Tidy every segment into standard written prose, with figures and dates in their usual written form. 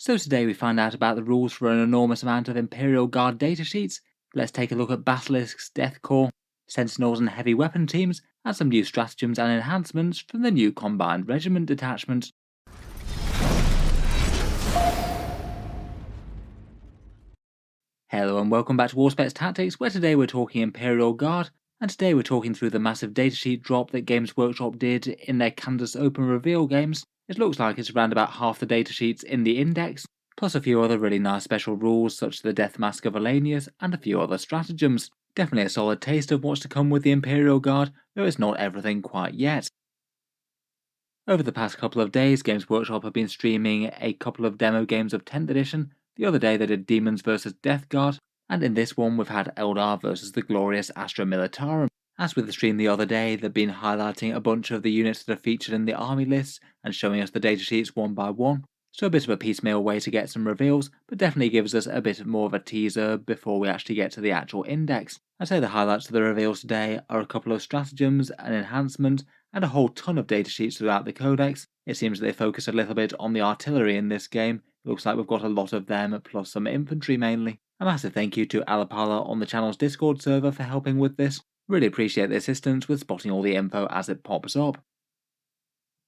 So today we find out about the rules for an enormous amount of Imperial Guard datasheets. Let's take a look at Basilisk's Death Corps, Sentinels and heavy weapon teams, and some new stratagems and enhancements from the new Combined Regiment detachment. Hello and welcome back to Warspecs Tactics, where today we're talking Imperial Guard, and today we're talking through the massive datasheet drop that Games Workshop did in their Kansas Open Reveal games. It looks like it's around about half the datasheets in the index, plus a few other really nice special rules such as the Death Mask of Alanius and a few other stratagems. Definitely a solid taste of what's to come with the Imperial Guard, though it's not everything quite yet. Over the past couple of days, Games Workshop have been streaming a couple of demo games of 10th edition. The other day they did Demons vs Death Guard, and in this one we've had Eldar vs the glorious Astra Militarum. As with the stream the other day, they've been highlighting a bunch of the units that are featured in the army lists and showing us the datasheets one by one. So a bit of a piecemeal way to get some reveals, but definitely gives us a bit more of a teaser before we actually get to the actual index. I'd say the highlights of the reveals today are a couple of stratagems, an enhancement, and a whole ton of datasheets throughout the codex. It seems they focus a little bit on the artillery in this game. It looks like we've got a lot of them, plus some infantry mainly. A massive thank you to Alapala on the channel's Discord server for helping with this. Really appreciate the assistance with spotting all the info as it pops up.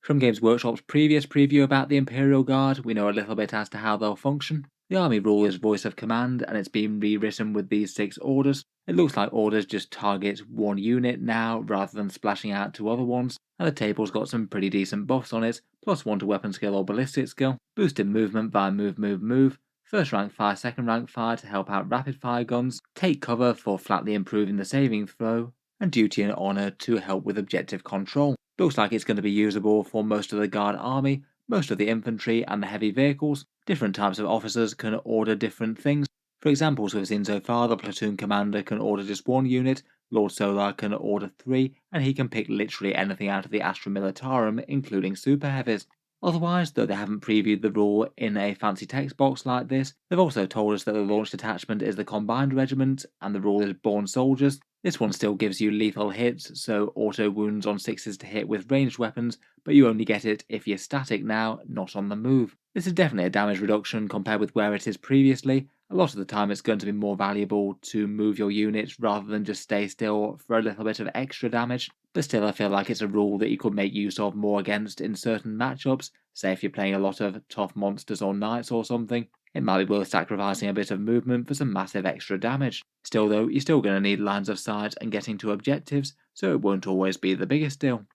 From Games Workshop's previous preview about the Imperial Guard, we know a little bit as to how they'll function. The army rule is voice of command, and it's been rewritten with these 6 orders. It looks like orders just target one unit now, rather than splashing out to other ones, and the table's got some pretty decent buffs on it, +1 to weapon skill or ballistic skill, boosted movement by move, first rank fire, second rank fire to help out rapid fire guns, take cover for flatly improving the saving throw, and duty and honour to help with objective control. Looks like it's going to be usable for most of the guard army, most of the infantry and the heavy vehicles. Different types of officers can order different things. For examples we've seen so far, the platoon commander can order just 1 unit, Lord Solar can order 3, and he can pick literally anything out of the Astra Militarum, including super heavies. Otherwise, though they haven't previewed the rule in a fancy text box like this, they've also told us that the launch detachment is the Combined Regiment, and the rule is Born Soldiers. This one still gives you lethal hits, so auto wounds on 6s to hit with ranged weapons, but you only get it if you're static now, not on the move. This is definitely a damage reduction compared with where it is previously. A lot of the time it's going to be more valuable to move your units rather than just stay still for a little bit of extra damage, but still I feel like it's a rule that you could make use of more against in certain matchups, say if you're playing a lot of tough monsters or knights or something. It might be worth sacrificing a bit of movement for some massive extra damage. Still though, you're still going to need lines of sight and getting to objectives, so it won't always be the biggest deal.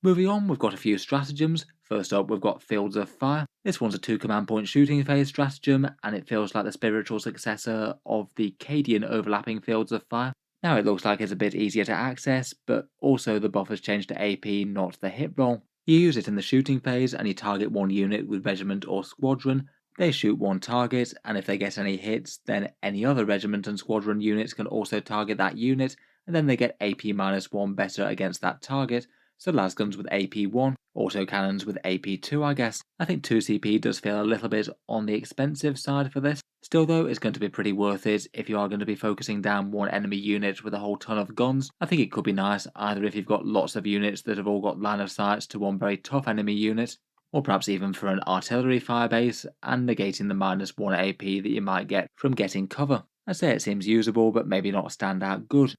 Moving on, we've got a few stratagems. First up, we've got Fields of Fire. This one's a 2 command point shooting phase stratagem, and it feels like the spiritual successor of the Cadian overlapping Fields of Fire. Now it looks like it's a bit easier to access, but also the buff has changed to AP, not the hit roll. You use it in the shooting phase, and you target 1 unit with regiment or squadron. They shoot 1 target, and if they get any hits, then any other regiment and squadron units can also target that unit, and then they get AP -1 better against that target. So lasguns with AP1, autocannons with AP2 I guess. I think 2 CP does feel a little bit on the expensive side for this. Still though, it's going to be pretty worth it if you are going to be focusing down 1 enemy unit with a whole ton of guns. I think it could be nice either if you've got lots of units that have all got line of sights to 1 very tough enemy unit, or perhaps even for an artillery firebase and negating the -1 AP that you might get from getting cover. I'd say it seems usable but maybe not stand out good.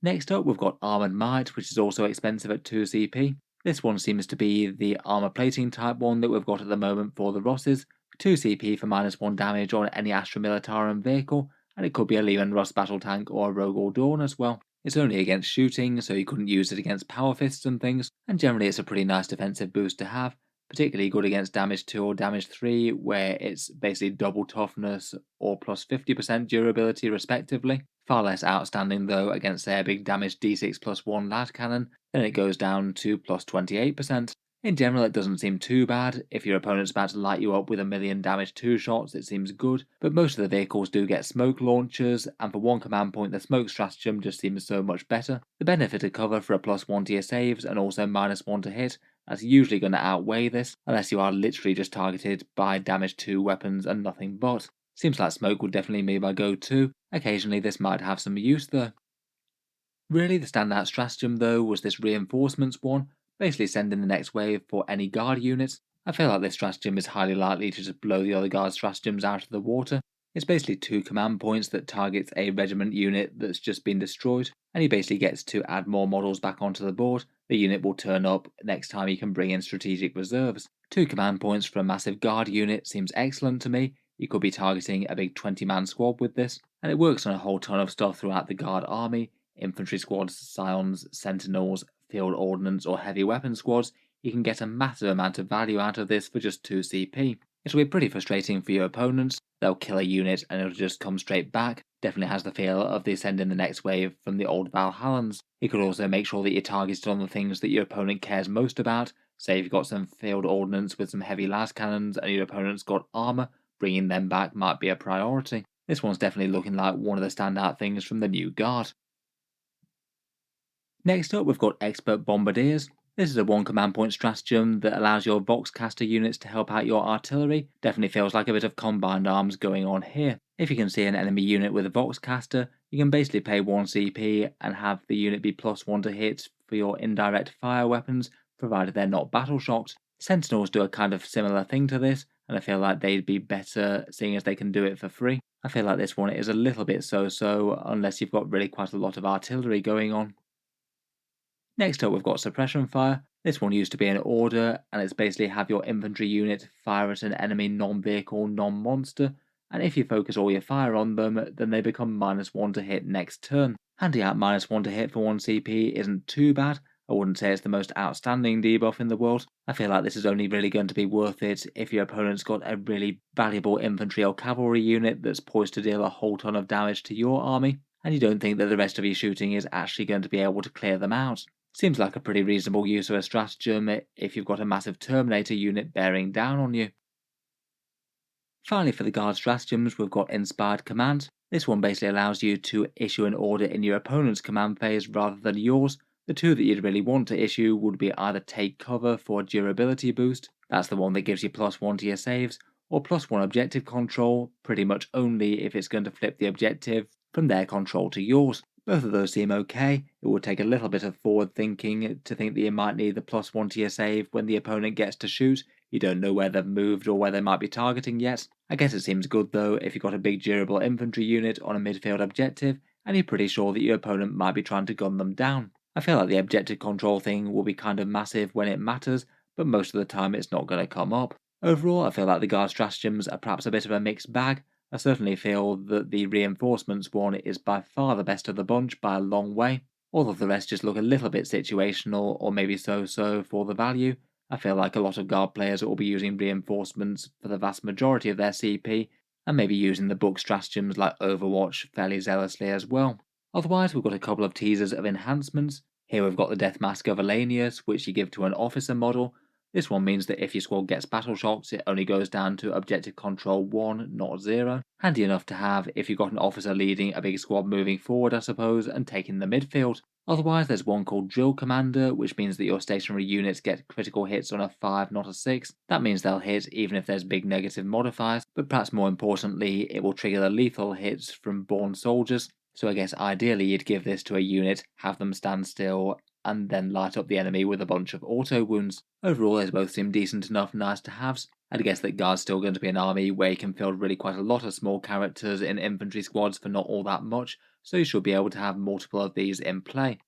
Next up we've got Armoured Might, which is also expensive at 2 CP. This one seems to be the armour plating type one that we've got at the moment for the Rosses, 2 CP for -1 damage on any Astra Militarum vehicle, and it could be a Leman Russ battle tank or a Rogue or Dawn as well. It's only against shooting, so you couldn't use it against power fists and things, and generally it's a pretty nice defensive boost to have, particularly good against damage 2 or damage 3, where it's basically double toughness or plus 50% durability respectively. Far less outstanding though against their big damage d6 +1 lad cannon, then it goes down to plus 28%. In general it doesn't seem too bad. If your opponent's about to light you up with a million damage 2 shots it seems good, but most of the vehicles do get smoke launchers, and for 1 command point the smoke stratagem just seems so much better. The benefit of cover for a +1 to your saves and also -1 to hit, that's usually going to outweigh this, unless you are literally just targeted by damage 2 weapons and nothing but. Seems like smoke would definitely be my go-to. Occasionally this might have some use though. Really the standout stratagem though was this reinforcements one, basically sending the next wave for any guard units. I feel like this stratagem is highly likely to just blow the other guard's stratagems out of the water. It's basically 2 command points that targets a regiment unit that's just been destroyed, and he basically gets to add more models back onto the board. The unit will turn up next time he can bring in strategic reserves. 2 command points for a massive guard unit seems excellent to me. You could be targeting a big 20-man squad with this, and it works on a whole ton of stuff throughout the guard army: infantry squads, scions, sentinels, field ordnance or heavy weapon squads. You can get a massive amount of value out of this for just 2 CP. It'll be pretty frustrating for your opponents. They'll kill a unit and it'll just come straight back. Definitely has the feel of the sending the next wave from the old Valhallans. It could also make sure that you're targeted on the things that your opponent cares most about. Say if you've got some field ordnance with some heavy las cannons and your opponent's got armour, bringing them back might be a priority. This one's definitely looking like one of the standout things from the new guard. Next up, we've got Expert Bombardiers. This is a 1 command point stratagem that allows your Voxcaster units to help out your artillery. Definitely feels like a bit of combined arms going on here. If you can see an enemy unit with a Voxcaster, you can basically pay 1 CP and have the unit be +1 to hit for your indirect fire weapons, provided they're not battle shocked. Sentinels do a kind of similar thing to this, and I feel like they'd be better seeing as they can do it for free. I feel like this one is a little bit so-so unless you've got really quite a lot of artillery going on. Next up, we've got Suppression Fire. This one used to be an order, and it's basically have your infantry unit fire at an enemy non-vehicle, non-monster, and if you focus all your fire on them, then they become -1 to hit next turn. Handing out -1 to hit for 1 CP isn't too bad. I wouldn't say it's the most outstanding debuff in the world. I feel like this is only really going to be worth it if your opponent's got a really valuable infantry or cavalry unit that's poised to deal a whole ton of damage to your army, and you don't think that the rest of your shooting is actually going to be able to clear them out. Seems like a pretty reasonable use of a stratagem if you've got a massive Terminator unit bearing down on you. Finally, for the guard stratagems, we've got Inspired Command. This one basically allows you to issue an order in your opponent's command phase rather than yours. The 2 that you'd really want to issue would be either Take Cover for a durability boost, that's the one that gives you +1 to your saves, or +1 objective control, pretty much only if it's going to flip the objective from their control to yours. Both of those seem okay. It would take a little bit of forward thinking to think that you might need the +1 to your save when the opponent gets to shoot. You don't know where they've moved or where they might be targeting yet. I guess it seems good though if you've got a big durable infantry unit on a midfield objective and you're pretty sure that your opponent might be trying to gun them down. I feel like the objective control thing will be kind of massive when it matters, but most of the time it's not going to come up. Overall, I feel like the guard stratagems are perhaps a bit of a mixed bag. I certainly feel that the reinforcements one is by far the best of the bunch by a long way. All of the rest just look a little bit situational or maybe so-so for the value. I feel like a lot of guard players will be using reinforcements for the vast majority of their CP, and maybe using the book stratagems like Overwatch fairly zealously as well. Otherwise, we've got a couple of teasers of enhancements. Here we've got the Death Mask of Elanius, which you give to an officer model. This one means that if your squad gets battle shocked, it only goes down to objective control 1, not 0. Handy enough to have if you've got an officer leading a big squad moving forward, I suppose, and taking the midfield. Otherwise, there's one called Drill Commander, which means that your stationary units get critical hits on a 5, not a 6. That means they'll hit even if there's big negative modifiers, but perhaps more importantly, it will trigger the lethal hits from born soldiers. So I guess ideally you'd give this to a unit, have them stand still, and then light up the enemy with a bunch of auto wounds. Overall, those both seem decent enough nice to haves. I'd guess that Guard's still going to be an army where you can field really quite a lot of small characters in infantry squads for not all that much, so you should be able to have multiple of these in play.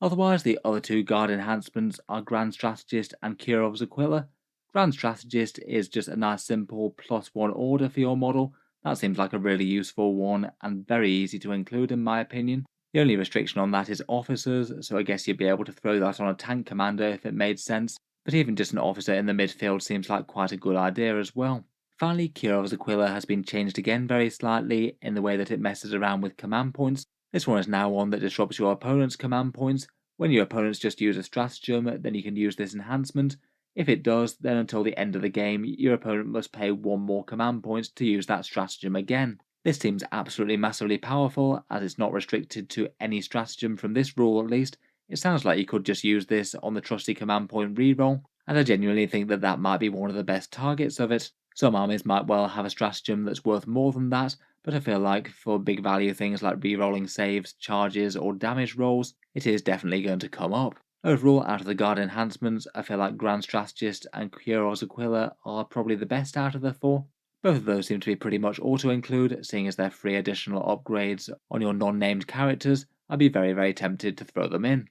Otherwise, the other 2 Guard enhancements are Grand Strategist and Kirov's Aquila. Grand Strategist is just a nice simple +1 order for your model. That seems like a really useful one and very easy to include in my opinion. The only restriction on that is officers, so I guess you'd be able to throw that on a tank commander if it made sense, but even just an officer in the midfield seems like quite a good idea as well. Finally, Kirov's Aquila has been changed again very slightly in the way that it messes around with command points. This one is now one that disrupts your opponent's command points. When your opponents just use a stratagem, then you can use this enhancement. If it does, then until the end of the game, your opponent must pay 1 more command point to use that stratagem again. This seems absolutely massively powerful, as it's not restricted to any stratagem from this rule at least. It sounds like you could just use this on the trusty command point reroll, and I genuinely think that that might be one of the best targets of it. Some armies might well have a stratagem that's worth more than that, but I feel like for big value things like rerolling saves, charges, or damage rolls, it is definitely going to come up. Overall, out of the Guard enhancements, I feel like Grand Strategist and Kyros Aquila are probably the best out of the four. Both of those seem to be pretty much auto-include, seeing as they're free additional upgrades on your non-named characters. I'd be very tempted to throw them in.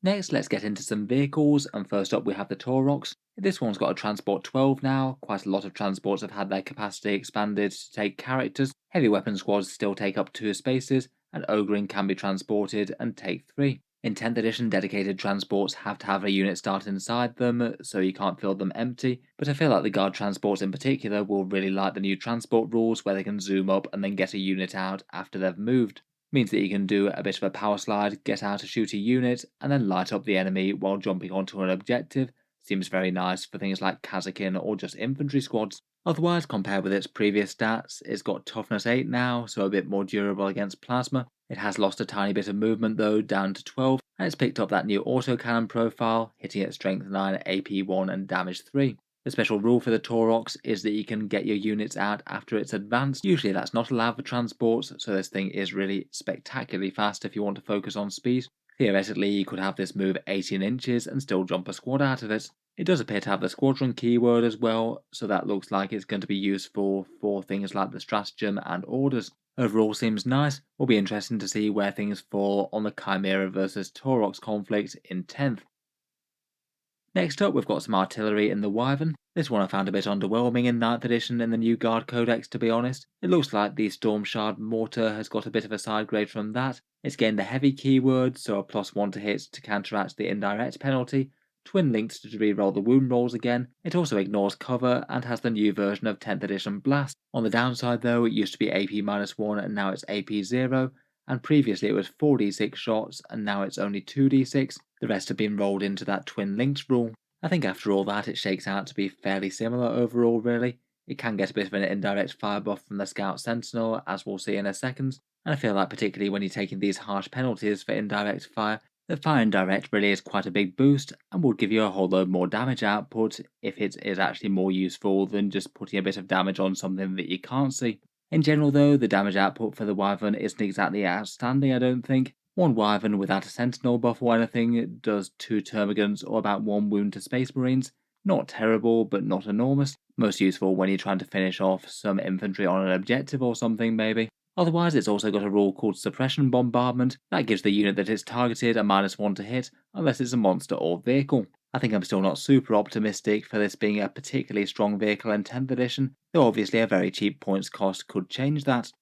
Next, let's get into some vehicles, and first up we have the Taurox. This one's got a Transport 12 now. Quite a lot of transports have had their capacity expanded to take characters. Heavy weapon squads still take up 2 spaces, and Ogring can be transported and take 3. In 10th edition, dedicated transports have to have a unit start inside them, so you can't fill them empty, but I feel like the Guard transports in particular will really like the new transport rules where they can zoom up and then get a unit out after they've moved. Means that you can do a bit of a power slide, get out to shoot a unit, and then light up the enemy while jumping onto an objective. Seems very nice for things like Cadian or just infantry squads. Otherwise, compared with its previous stats, it's got toughness 8 now, so a bit more durable against plasma. It has lost a tiny bit of movement though, down to 12, and it's picked up that new autocannon profile, hitting at strength 9, AP 1 and damage 3. The special rule for the Taurox is that you can get your units out after it's advanced. Usually that's not allowed for transports, so this thing is really spectacularly fast if you want to focus on speed. Theoretically, you could have this move 18 inches and still jump a squad out of it. It does appear to have the squadron keyword as well, so that looks like it's going to be useful for things like the stratagem and orders. Overall seems nice. Will be interesting to see where things fall on the Chimera versus Taurox conflict in 10th. Next up, we've got some artillery in the Wyvern. This one I found a bit underwhelming in 9th edition in the new Guard Codex, to be honest. It looks like the Storm Shard mortar has got a bit of a side grade from that. It's gained the heavy keyword, so a +1 to hit to counteract the indirect penalty. Twin linked to reroll the wound rolls again. It also ignores cover and has the new version of 10th edition Blast. On the downside though, it used to be AP -1 and now it's AP 0. And previously it was 4d6 shots and now it's only 2d6. The rest have been rolled into that twin linked rule. I think after all that it shakes out to be fairly similar overall really. It can get a bit of an indirect fire buff from the Scout Sentinel, as we'll see in a second, and I feel like particularly when you're taking these harsh penalties for indirect fire, the fire indirect really is quite a big boost and would give you a whole load more damage output if it is actually more useful than just putting a bit of damage on something that you can't see. In general though, the damage output for the Wyvern isn't exactly outstanding, I don't think. One Wyvern without a Sentinel buff or anything does 2 termagants or about 1 wound to Space Marines. Not terrible, but not enormous. Most useful when you're trying to finish off some infantry on an objective or something maybe. Otherwise, it's also got a rule called Suppression Bombardment. That gives the unit that it's targeted a -1 to hit, unless it's a monster or vehicle. I think I'm still not super optimistic for this being a particularly strong vehicle in 10th edition, though obviously a very cheap points cost could change that.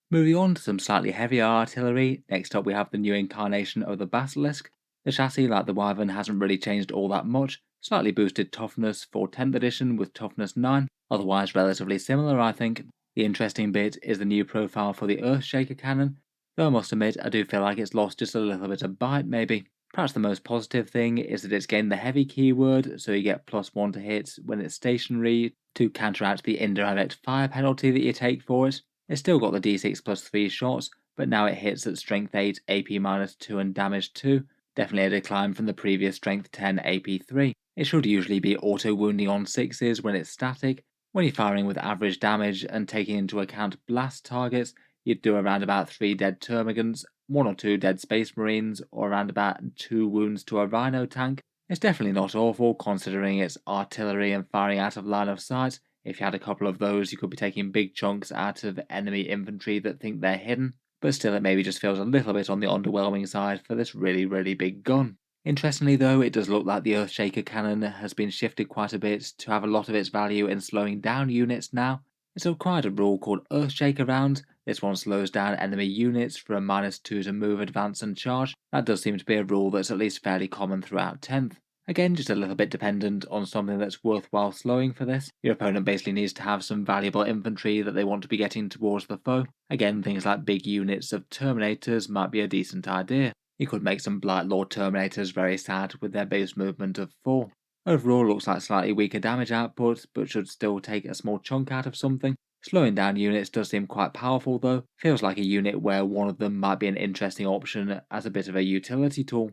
Moving on to some slightly heavier artillery, next up we have the new incarnation of the Basilisk. The chassis, like the Wyvern, hasn't really changed all that much, slightly boosted toughness for 10th edition with toughness 9, otherwise relatively similar I think. The interesting bit is the new profile for the Earthshaker cannon, though I must admit I do feel like it's lost just a little bit of bite maybe. Perhaps the most positive thing is that it's gained the heavy keyword, so you get +1 to hit when it's stationary to counteract the indirect fire penalty that you take for it. It's still got the d6 +3 shots, but now it hits at strength 8, AP -2 and damage 2, definitely a decline from the previous strength 10, AP 3. It should usually be auto-wounding on 6s when it's static. When you're firing with average damage and taking into account blast targets, you'd do around about 3 dead termagants, 1 or 2 dead space marines, or around about 2 wounds to a rhino tank. It's definitely not awful considering it's artillery and firing out of line of sight. If you had a couple of those, you could be taking big chunks out of enemy infantry that think they're hidden, but still it maybe just feels a little bit on the underwhelming side for this really big gun. Interestingly though, it does look like the Earthshaker cannon has been shifted quite a bit to have a lot of its value in slowing down units now. It's acquired a rule called Earthshaker round. This one slows down enemy units for a -2 to move, advance and charge. That does seem to be a rule that's at least fairly common throughout 10th. Again, just a little bit dependent on something that's worthwhile slowing for this. Your opponent basically needs to have some valuable infantry that they want to be getting towards the foe. Again, things like big units of Terminators might be a decent idea. You could make some Blight Lord Terminators very sad with their base movement of 4. Overall looks like slightly weaker damage output, but should still take a small chunk out of something. Slowing down units does seem quite powerful though. Feels like a unit where one of them might be an interesting option as a bit of a utility tool.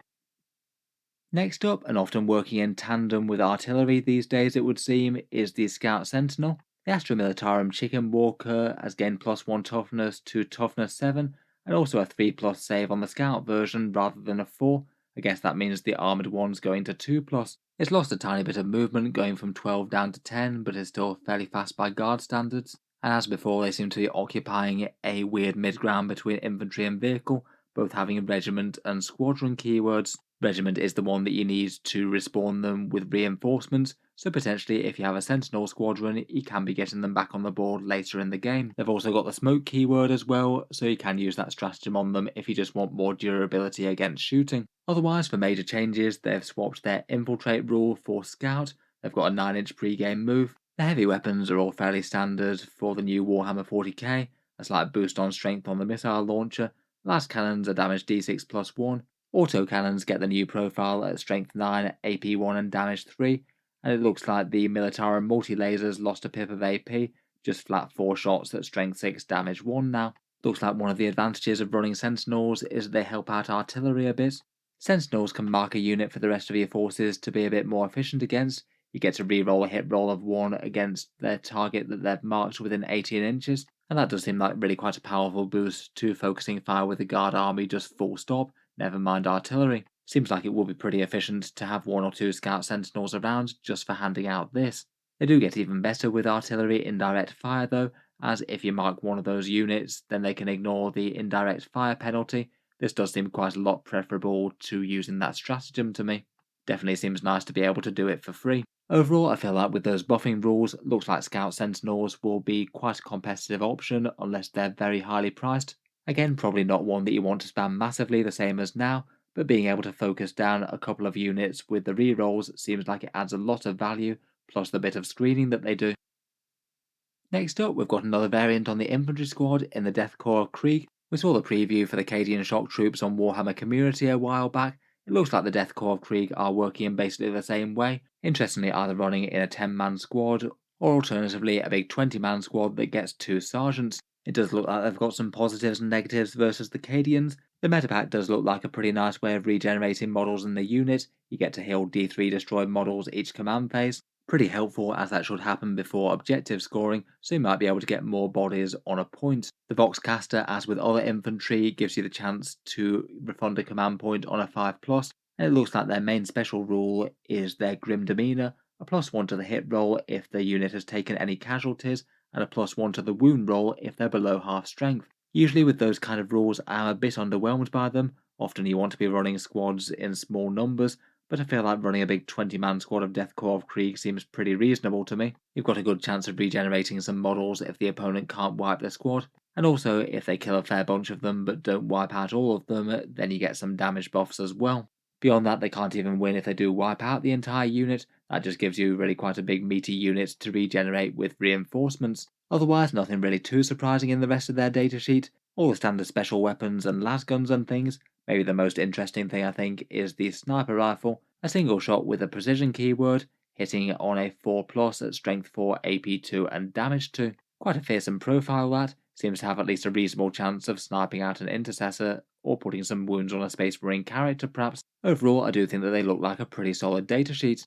Next up, and often working in tandem with artillery these days it would seem, is the Scout Sentinel. The Astra Militarum Chicken Walker has gained +1 toughness to toughness 7, and also a 3+ save on the Scout version rather than a 4. I guess that means the armoured one's going to 2+. It's lost a tiny bit of movement, going from 12 down to 10, but is still fairly fast by guard standards. And as before, they seem to be occupying a weird mid-ground between infantry and vehicle, both having regiment and squadron keywords. Regiment is the one that you need to respawn them with reinforcements, so potentially if you have a Sentinel squadron, you can be getting them back on the board later in the game. They've also got the smoke keyword as well, so you can use that stratagem on them if you just want more durability against shooting. Otherwise, for major changes, they've swapped their infiltrate rule for scout. They've got a 9-inch pre-game move. The heavy weapons are all fairly standard for the new Warhammer 40k, a slight boost on strength on the missile launcher. Last cannons are damage d6+1. Auto cannons get the new profile at strength 9, AP 1 and damage 3, and it looks like the Militarum multi-lasers lost a pip of AP, just flat 4 shots at strength 6, damage 1 now. Looks like one of the advantages of running Sentinels is that they help out artillery a bit. Sentinels can mark a unit for the rest of your forces to be a bit more efficient against. You get to reroll a hit roll of 1 against their target that they've marked within 18 inches, and that does seem like really quite a powerful boost to focusing fire with the guard army just full stop, never mind artillery. Seems like it will be pretty efficient to have 1 or 2 scout sentinels around just for handing out this. They do get even better with artillery indirect fire though, as if you mark one of those units, then they can ignore the indirect fire penalty. This does seem quite a lot preferable to using that stratagem to me. Definitely seems nice to be able to do it for free. Overall, I feel like with those buffing rules, looks like Scout Sentinels will be quite a competitive option unless they're very highly priced. Again, probably not one that you want to spam massively the same as now, but being able to focus down a couple of units with the rerolls seems like it adds a lot of value, plus the bit of screening that they do. Next up, we've got another variant on the infantry squad in the Death Corps of Krieg. We saw the preview for the Cadian shock troops on Warhammer Community a while back. It looks like the Death Corps of Krieg are working in basically the same way, interestingly either running in a 10-man squad, or alternatively a big 20-man squad that gets 2 sergeants. It does look like they've got some positives and negatives versus the Cadians. The metapack does look like a pretty nice way of regenerating models in the unit. You get to heal D3 destroyed models each command phase. Pretty helpful, as that should happen before objective scoring, so you might be able to get more bodies on a point. The Voxcaster, as with other infantry, gives you the chance to refund a command point on a 5+, and it looks like their main special rule is their Grim Demeanor, a +1 to the hit roll if the unit has taken any casualties, and a +1 to the wound roll if they're below half strength. Usually with those kind of rules, I'm a bit underwhelmed by them. Often you want to be running squads in small numbers, but I feel like running a big 20-man squad of Death Corps of Krieg seems pretty reasonable to me. You've got a good chance of regenerating some models if the opponent can't wipe their squad, and also if they kill a fair bunch of them but don't wipe out all of them, then you get some damage buffs as well. Beyond that, they can't even win if they do wipe out the entire unit. That just gives you really quite a big meaty unit to regenerate with reinforcements. Otherwise, nothing really too surprising in the rest of their datasheet. All the standard special weapons and lasguns and things. Maybe the most interesting thing I think is the sniper rifle, a single shot with a precision keyword, hitting on a 4+ at strength 4, AP 2 and damage 2. Quite a fearsome profile that, seems to have at least a reasonable chance of sniping out an intercessor, or putting some wounds on a Space Marine character perhaps. Overall, I do think that they look like a pretty solid datasheet.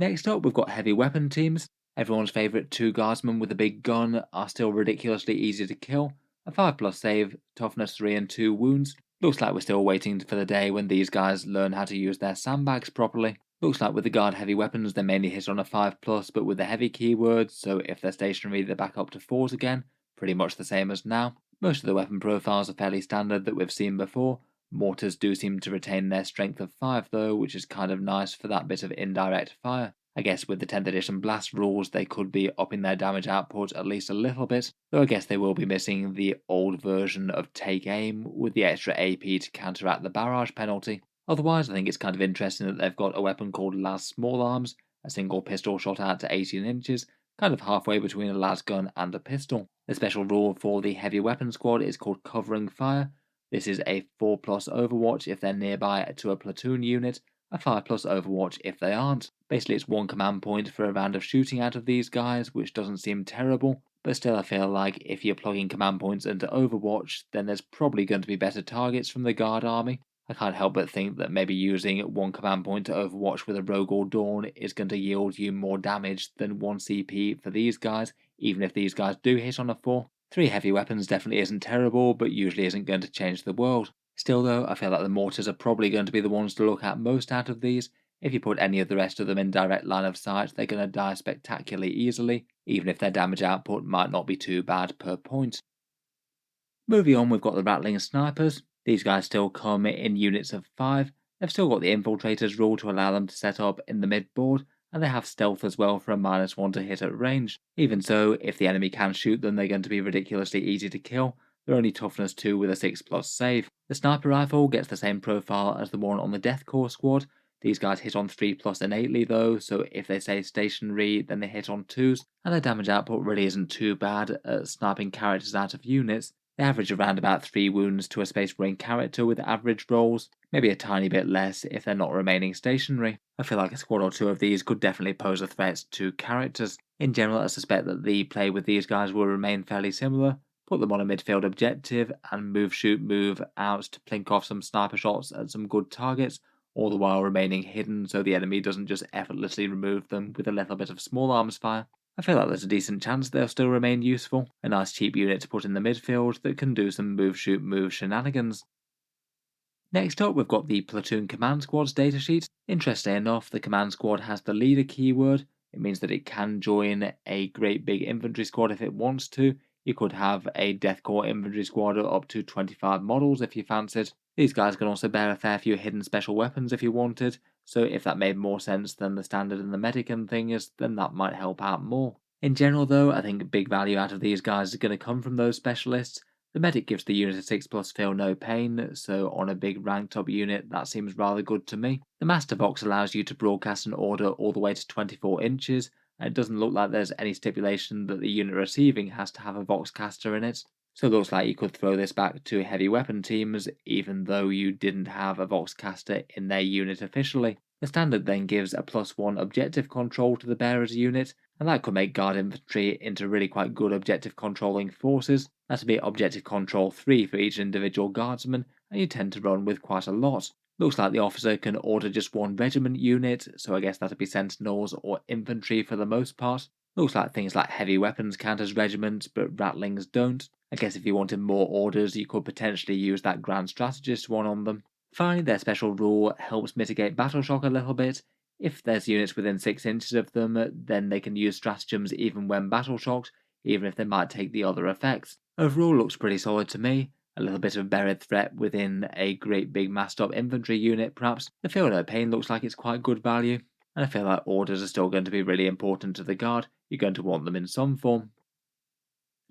Next up, we've got heavy weapon teams. Everyone's favourite 2 guardsmen with a big gun are still ridiculously easy to kill. A 5+ save, toughness 3 and 2 wounds. Looks like we're still waiting for the day when these guys learn how to use their sandbags properly. Looks like with the guard heavy weapons they mainly hit on a 5+, but with the heavy keywords, so if they're stationary they're back up to 4s again, pretty much the same as now. Most of the weapon profiles are fairly standard that we've seen before. Mortars do seem to retain their strength of 5 though, which is kind of nice for that bit of indirect fire. I guess with the 10th edition blast rules they could be upping their damage output at least a little bit, though I guess they will be missing the old version of take aim with the extra AP to counteract the barrage penalty. Otherwise I think it's kind of interesting that they've got a weapon called Las Small Arms, a single pistol shot out to 18 inches, kind of halfway between a las gun and a pistol. The special rule for the heavy weapon squad is called Covering Fire. This is a 4+ overwatch if they're nearby to a platoon unit, a 5+ overwatch if they aren't. Basically it's 1 command point for a round of shooting out of these guys, which doesn't seem terrible, but still I feel like if you're plugging command points into overwatch, then there's probably going to be better targets from the guard army. I can't help but think that maybe using 1 command point to overwatch with a rogue or dawn is going to yield you more damage than 1 CP for these guys, even if these guys do hit on a 4. 3 heavy weapons definitely isn't terrible, but usually isn't going to change the world. Still though, I feel like the mortars are probably going to be the ones to look at most out of these. If you put any of the rest of them in direct line of sight, they're going to die spectacularly easily, even if their damage output might not be too bad per point. Moving on, we've got the Ratlings snipers. These guys still come in units of 5. They've still got the infiltrators rule to allow them to set up in the mid-board, and they have stealth as well for a -1 to hit at range. Even so, if the enemy can shoot them, they're going to be ridiculously easy to kill. They're only toughness 2 with a 6+ save. The sniper rifle gets the same profile as the one on the Deathcore squad. These guys hit on 3+ innately though, so if they stay stationary, then they hit on 2s, and their damage output really isn't too bad at sniping characters out of units. They average around about 3 wounds to a Space Marine character with average rolls, maybe a tiny bit less if they're not remaining stationary. I feel like a squad or 2 of these could definitely pose a threat to characters. In general, I suspect that the play with these guys will remain fairly similar. Put them on a midfield objective and move, shoot, move out to plink off some sniper shots at some good targets, all the while remaining hidden so the enemy doesn't just effortlessly remove them with a little bit of small arms fire. I feel like there's a decent chance they'll still remain useful. A nice cheap unit to put in the midfield that can do some move shoot move shenanigans. Next up, we've got the Platoon Command Squad's datasheet. Interesting enough, the Command Squad has the leader keyword. It means that it can join a great big infantry squad if it wants to. You could have a Deathcore infantry squad of up to 25 models if you fancied. These guys can also bear a fair few hidden special weapons if you wanted, so if that made more sense than the standard and the Medican thing is, then that might help out more. In general though, I think big value out of these guys is going to come from those specialists. The medic gives the unit a 6+ feel no pain, so on a big ranked up unit that seems rather good to me. The Master Box allows you to broadcast an order all the way to 24 inches, and it doesn't look like there's any stipulation that the unit receiving has to have a Voxcaster in it. So it looks like you could throw this back to heavy weapon teams even though you didn't have a Voxcaster in their unit officially. The standard then gives a +1 objective control to the bearer's unit, and that could make guard infantry into really quite good objective controlling forces. That'd be objective control 3 for each individual guardsman, and you tend to run with quite a lot. Looks like the officer can order just 1 regiment unit, so I guess that'd be sentinels or infantry for the most part. Looks like things like heavy weapons count as regiments, but Ratlings don't. I guess if you wanted more orders, you could potentially use that Grand Strategist one on them. Finally, their special rule helps mitigate battle shock a little bit. If there's units within 6 inches of them, then they can use stratagems even when battle shocked, even if they might take the other effects. Overall, looks pretty solid to me. A little bit of buried threat within a great big massed up infantry unit, perhaps. The Feel No Pain looks like it's quite good value, and I feel like orders are still going to be really important to the guard. You're going to want them in some form.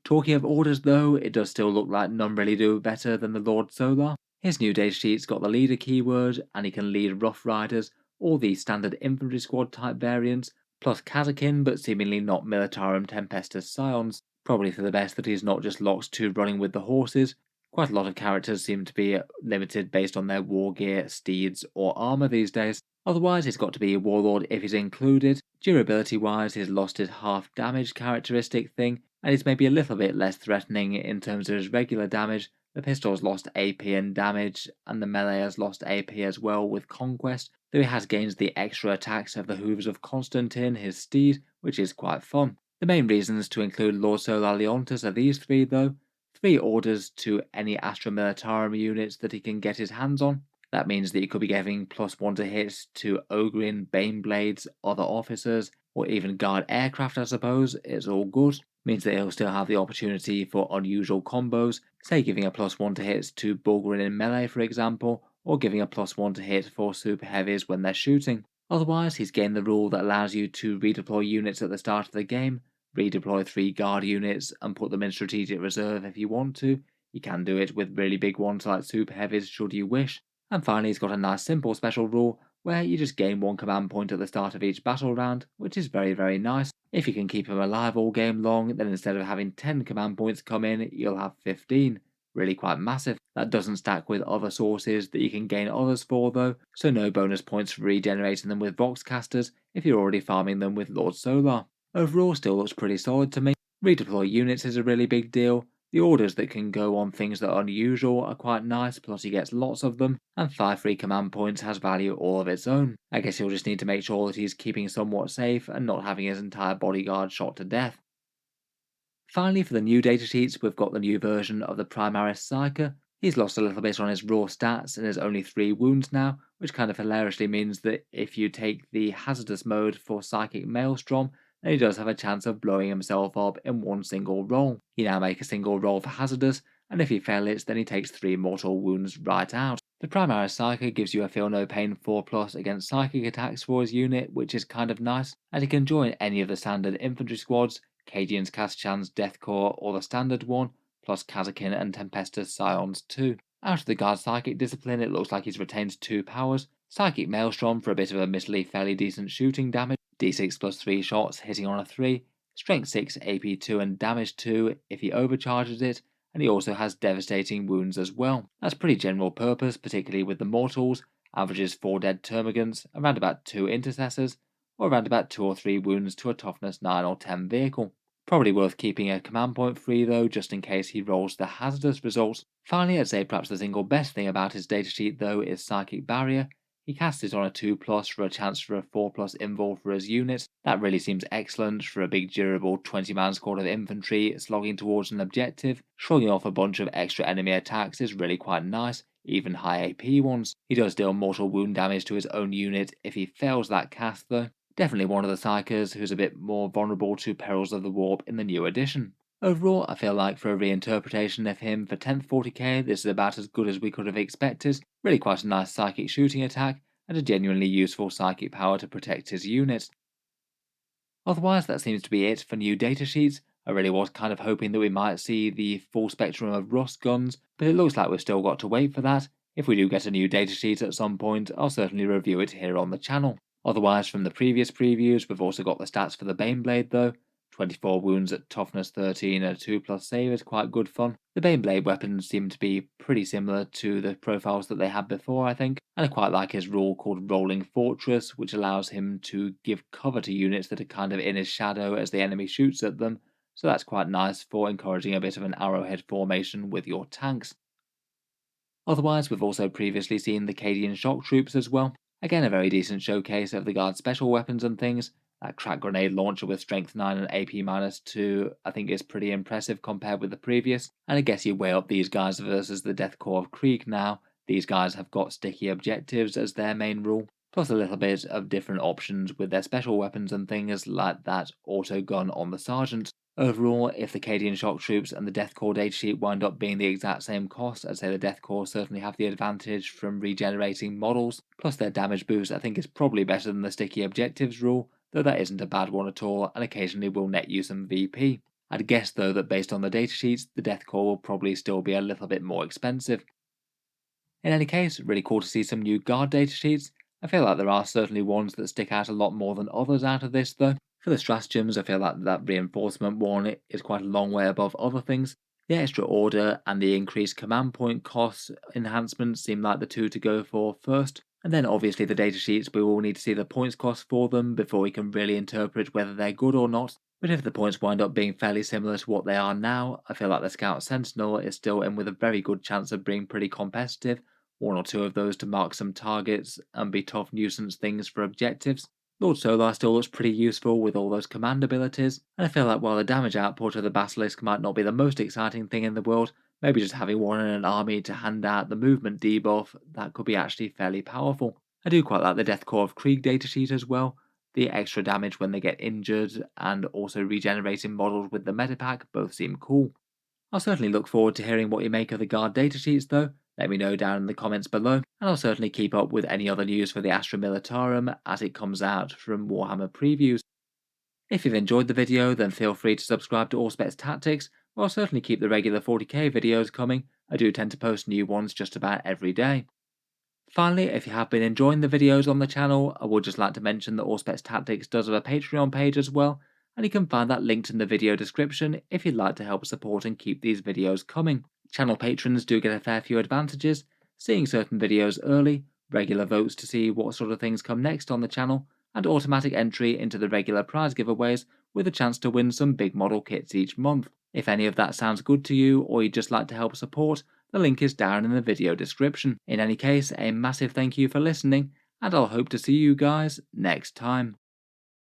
Talking of orders though, it does still look like none really do better than the Lord Solar. His new datasheet's got the leader keyword, and he can lead Rough Riders, or the standard infantry squad type variants, plus Cadian but seemingly not Militarum Tempestus Scions. Probably for the best that he's not just locked to running with the horses. Quite a lot of characters seem to be limited based on their war gear, steeds, or armour these days. Otherwise, he's got to be a warlord if he's included. Durability wise, he's lost his half damage characteristic thing, and he's maybe a little bit less threatening in terms of his regular damage. The pistol's lost AP and damage, and the melee has lost AP as well with Conquest, though he has gained the extra attacks of the hooves of Constantine, his steed, which is quite fun. The main reasons to include Lord Solar Leontus are these 3 though. 3 orders to any Astra Militarum units that he can get his hands on. That means that you could be giving +1 to hits to Ogrin, Baneblades, other officers, or even guard aircraft I suppose. It's all good. Means that he'll still have the opportunity for unusual combos, say giving a +1 to hits to Bulgarin in melee for example, or giving a +1 to hit for super heavies when they're shooting. Otherwise, he's gained the rule that allows you to redeploy units at the start of the game, redeploy 3 guard units and put them in strategic reserve if you want to. You can do it with really big ones like super heavies should you wish. And finally, he's got a nice simple special rule where you just gain 1 command point at the start of each battle round, which is very, very nice. If you can keep him alive all game long, then instead of having 10 command points come in, you'll have 15. Really quite massive. That doesn't stack with other sources that you can gain others for though, so no bonus points for regenerating them with Voxcasters if you're already farming them with Lord Solar. Overall still looks pretty solid to me. Redeploy units is a really big deal. The orders that can go on things that are unusual are quite nice, plus he gets lots of them, and 5 free command points has value all of its own. I guess he'll just need to make sure that he's keeping somewhat safe and not having his entire bodyguard shot to death. Finally, for the new datasheets, we've got the new version of the Primaris Psyker. He's lost a little bit on his raw stats and has only 3 wounds now, which kind of hilariously means that if you take the hazardous mode for Psychic Maelstrom, then he does have a chance of blowing himself up in one single roll. He now makes a single roll for hazardous, and if he fails it, then he takes 3 mortal wounds right out. The Primaris Psyker gives you a Feel No Pain 4+ against psychic attacks for his unit, which is kind of nice, and he can join any of the standard infantry squads, Cadian's Kaschan's Death Corps or the standard one, plus Kazakin and Tempestus Scions too. Out of the Guard Psychic discipline, it looks like he's retained 2 powers, Psychic Maelstrom for a bit of admittedly fairly decent shooting damage, d6 plus 3 shots hitting on a 3, Strength 6, AP 2 and Damage 2 if he overcharges it, and he also has devastating wounds as well. That's pretty general purpose, particularly with the mortals, averages 4 dead termagants, around about 2 intercessors, or around about 2 or 3 wounds to a toughness 9 or 10 vehicle. Probably worth keeping a command point free though, just in case he rolls the hazardous results. Finally, I'd say perhaps the single best thing about his datasheet though is Psychic Barrier. He casts it on a 2+ for a chance for a 4+ invul for his units. That really seems excellent for a big durable 20-man squad of infantry slogging towards an objective. Shrugging off a bunch of extra enemy attacks is really quite nice, even high AP ones. He does deal mortal wound damage to his own unit if he fails that cast though. Definitely one of the Psykers who's a bit more vulnerable to perils of the warp in the new edition. Overall, I feel like for a reinterpretation of him for 10th 40k, this is about as good as we could have expected. Really quite a nice psychic shooting attack, and a genuinely useful psychic power to protect his units. Otherwise, that seems to be it for new datasheets. I really was kind of hoping that we might see the full spectrum of Rust guns, but it looks like we've still got to wait for that. If we do get a new datasheet at some point, I'll certainly review it here on the channel. Otherwise, from the previous previews, we've also got the stats for the Baneblade though. 24 wounds at toughness 13 and a 2+ save is quite good fun. The Baneblade weapons seem to be pretty similar to the profiles that they had before, I think, and I quite like his rule called Rolling Fortress, which allows him to give cover to units that are kind of in his shadow as the enemy shoots at them, so that's quite nice for encouraging a bit of an arrowhead formation with your tanks. Otherwise, we've also previously seen the Cadian shock troops as well. Again, a very decent showcase of the Guard's special weapons and things. That crack grenade launcher with strength 9 and AP -2 I think is pretty impressive compared with the previous, and I guess you weigh up these guys versus the Death Corps of Krieg now. These guys have got sticky objectives as their main rule, plus a little bit of different options with their special weapons and things like that auto gun on the Sergeant. Overall, if the Cadian shock troops and the Death Corps datasheet wind up being the exact same cost, I'd say the Death Corps certainly have the advantage from regenerating models, plus their damage boost I think is probably better than the sticky objectives rule, though that isn't a bad one at all and occasionally will net you some VP. I'd guess though that based on the datasheets, the Death Corps will probably still be a little bit more expensive. In any case, really cool to see some new Guard datasheets. I feel like there are certainly ones that stick out a lot more than others out of this though. For the Stratagems, I feel like that reinforcement one is quite a long way above other things. The extra order and the increased command point cost enhancements seem like the two to go for first. And then obviously the datasheets, we will need to see the points cost for them before we can really interpret whether they're good or not. But if the points wind up being fairly similar to what they are now, I feel like the Scout Sentinel is still in with a very good chance of being pretty competitive. 1 or 2 of those to mark some targets and be tough nuisance things for objectives. Lord Solar still looks pretty useful with all those command abilities, and I feel like while the damage output of the Basilisk might not be the most exciting thing in the world, maybe just having one in an army to hand out the movement debuff, that could be actually fairly powerful. I do quite like the Death Corps of Krieg datasheet as well. The extra damage when they get injured and also regenerating models with the metapack both seem cool. I'll certainly look forward to hearing what you make of the Guard datasheets though. Let me know down in the comments below, and I'll certainly keep up with any other news for the Astra Militarum as it comes out from Warhammer previews. If you've enjoyed the video, then feel free to subscribe to Auspex Tactics, or I'll certainly keep the regular 40k videos coming. I do tend to post new ones just about every day. Finally, if you have been enjoying the videos on the channel, I would just like to mention that Auspex Tactics does have a Patreon page as well, and you can find that linked in the video description if you'd like to help support and keep these videos coming. Channel patrons do get a fair few advantages, seeing certain videos early, regular votes to see what sort of things come next on the channel, and automatic entry into the regular prize giveaways with a chance to win some big model kits each month. If any of that sounds good to you or you'd just like to help support, the link is down in the video description. In any case, a massive thank you for listening, and I'll hope to see you guys next time.